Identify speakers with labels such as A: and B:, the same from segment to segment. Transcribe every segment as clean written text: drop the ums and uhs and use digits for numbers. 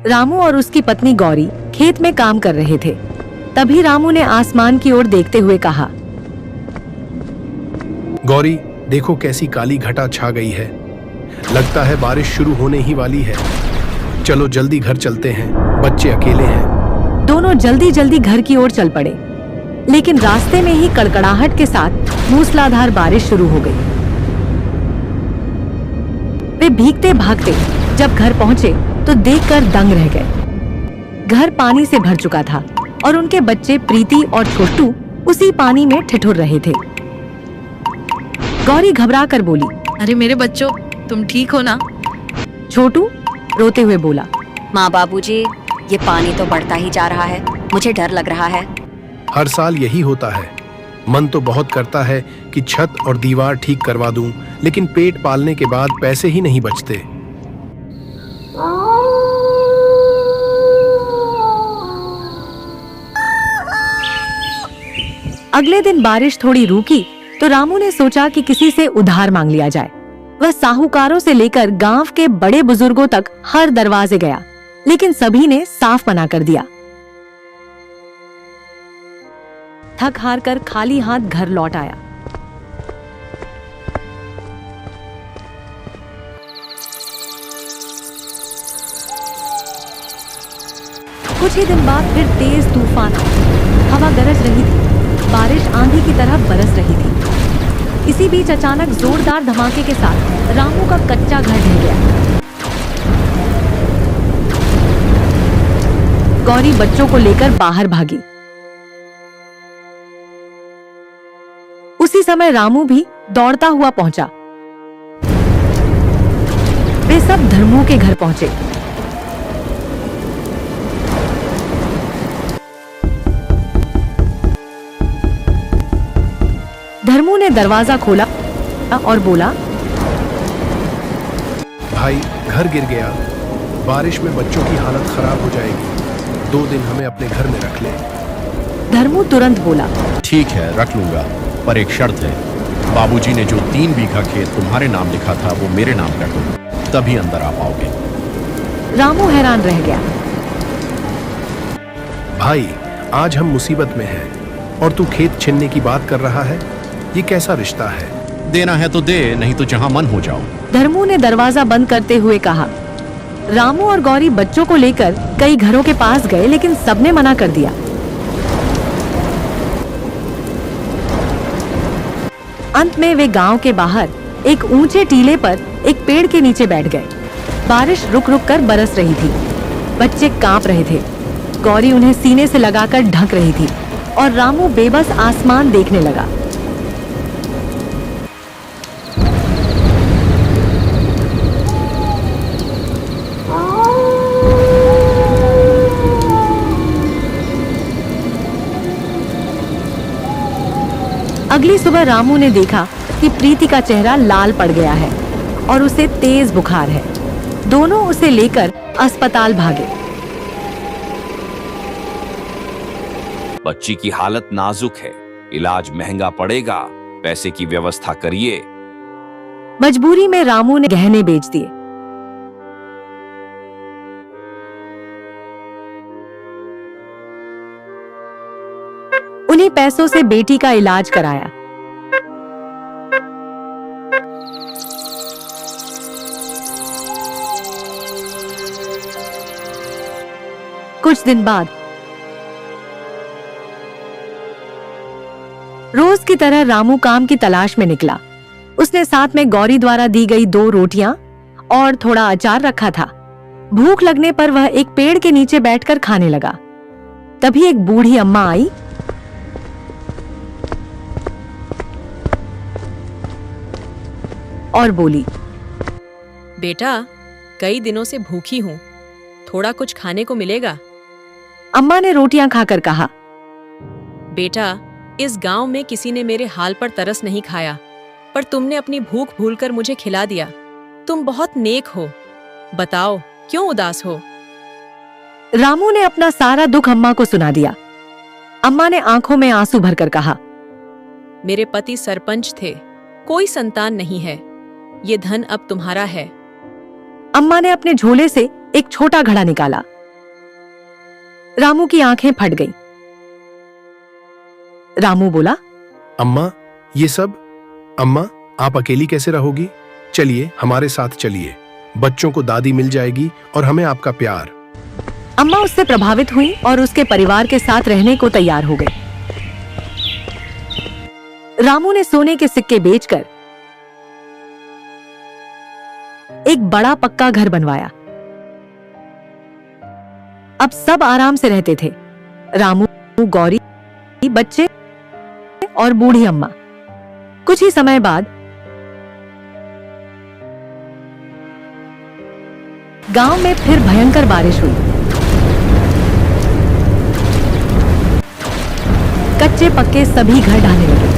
A: रामू और उसकी पत्नी गौरी खेत में काम कर रहे थे। तभी रामू ने आसमान की ओर देखते हुए कहा,
B: गौरी, देखो कैसी काली घटा छा गई है। लगता है बारिश शुरू होने ही वाली है। चलो जल्दी घर चलते हैं, बच्चे अकेले हैं।
A: दोनों जल्दी जल्दी घर की ओर चल पड़े, लेकिन रास्ते में ही कड़कड़ाहट के साथ मूसलाधार बारिश शुरू हो गई। वे भीगते भागते जब घर पहुंचे तो देखकर दंग रह गए। घर पानी से भर चुका था और उनके बच्चे प्रीति और छोटू उसी पानी में ठिठुर रहे थे। गौरी घबरा कर बोली,
C: अरे मेरे बच्चों, तुम ठीक हो ना?
A: छोटू रोते हुए बोला,
D: माँ बाबूजी, ये पानी तो बढ़ता ही जा रहा है, मुझे डर लग रहा है।
B: हर साल यही होता है। मन तो बहुत करता है कि छत और दीवार ठीक करवा दूं, लेकिन पेट पालने के बाद पैसे ही नहीं बचते।
A: अगले दिन बारिश थोड़ी रुकी तो रामू ने सोचा कि किसी से उधार मांग लिया जाए। वह साहूकारों से लेकर गांव के बड़े बुजुर्गों तक हर दरवाजे गया, लेकिन सभी ने साफ मना कर दिया। थक हार कर खाली हाथ घर लौट आया। कुछ ही दिन बाद फिर तेज तूफान आया। हवा गरज रही थी, बारिश आंधी की तरह बरस रही थी। इसी बीच अचानक जोरदार धमाके के साथ रामू का कच्चा घर ढह गया। गौरी बच्चों को लेकर बाहर भागी। उसी समय रामू भी दौड़ता हुआ पहुंचा। वे सब धर्मू के घर पहुंचे। धर्मू ने दरवाजा खोला और बोला,
B: भाई, घर गिर गया। बारिश में बच्चों की हालत खराब हो जाएगी। 2 दिन हमें अपने घर में रख ले।
A: धर्मू तुरंत बोला,
E: ठीक है, रख लूंगा, पर एक शर्त है। बाबूजी ने जो 3 बीघा खेत तुम्हारे नाम लिखा था वो मेरे नाम कर दो, तभी अंदर आ पाओगे।
A: रामू हैरान रह गया।
B: भाई, आज हम मुसीबत में हैं और तू खेत छीनने की बात कर रहा है। ये कैसा रिश्ता है?
E: देना है तो दे, नहीं तो जहां मन हो जाओ।
A: धर्मू ने दरवाजा बंद करते हुए कहा। रामू और गौरी बच्चों को लेकर कई घरों के पास गए, लेकिन सबने मना कर दिया। अंत में वे गांव के बाहर एक ऊंचे टीले पर एक पेड़ के नीचे बैठ गए। बारिश रुक रुक कर बरस रही थी। बच्चे कांप रहे थे। गौरी उन्हें सीने से लगाकर ढक रही थी और रामू बेबस आसमान देखने लगा। अगली सुबह रामू ने देखा कि प्रीति का चेहरा लाल पड़ गया है और उसे तेज बुखार है। दोनों उसे लेकर अस्पताल भागे।
F: बच्ची की हालत नाजुक है, इलाज महंगा पड़ेगा, पैसे की व्यवस्था करिए।
A: मजबूरी में रामू ने गहने बेच दिए। उन्हीं पैसों से बेटी का इलाज कराया। कुछ दिन बाद रोज की तरह रामू काम की तलाश में निकला। उसने साथ में गौरी द्वारा दी गई 2 रोटियां और थोड़ा अचार रखा था। भूख लगने पर वह एक पेड़ के नीचे बैठकर खाने लगा। तभी एक बूढ़ी अम्मा आई। और बोली,
C: बेटा, कई दिनों से भूखी हूँ, थोड़ा कुछ खाने को मिलेगा?
A: अम्मा ने रोटियां खाकर कहा,
C: बेटा, इस गांव में किसी ने मेरे हाल पर तरस नहीं खाया, पर तुमने अपनी भूख भूलकर मुझे खिला दिया। तुम बहुत नेक हो। बताओ, क्यों उदास हो?
A: रामू ने अपना सारा दुख अम्मा को सुना दिया। अम्मा ने आंखों में आंसू भरकर कहा,
C: मेरे पति सरपंच थे, कोई संतान नहीं है। ये धन अब तुम्हारा है।
A: अम्मा ने अपने झोले से एक छोटा घड़ा निकाला रामू की आंखें फट गईं। रामू बोला,
B: अम्मा, ये सब? अम्मा, आप अकेली कैसे रहोगी? चलिए, हमारे साथ चलिए। बच्चों को दादी मिल जाएगी और हमें आपका प्यार।
A: अम्मा उससे प्रभावित हुई और उसके परिवार के साथ रहने को तैयार हो गई। रामू ने सोने के सिक्के बेचकर एक बड़ा पक्का घर बनवाया। अब सब आराम से रहते थे। रामू, गौरी, बच्चे और बूढ़ी अम्मा। कुछ ही समय बाद गांव में फिर भयंकर बारिश हुई। कच्चे पक्के सभी घर ढहने लगे।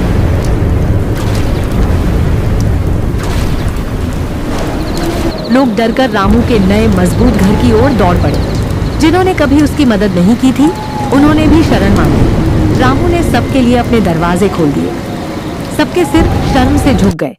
A: लोग डरकर रामू के नए मजबूत घर की ओर दौड़ पड़े। जिन्होंने कभी उसकी मदद नहीं की थी, उन्होंने भी शरण मांगी। रामू ने सबके लिए अपने दरवाजे खोल दिए। सबके सिर शर्म से झुक गए।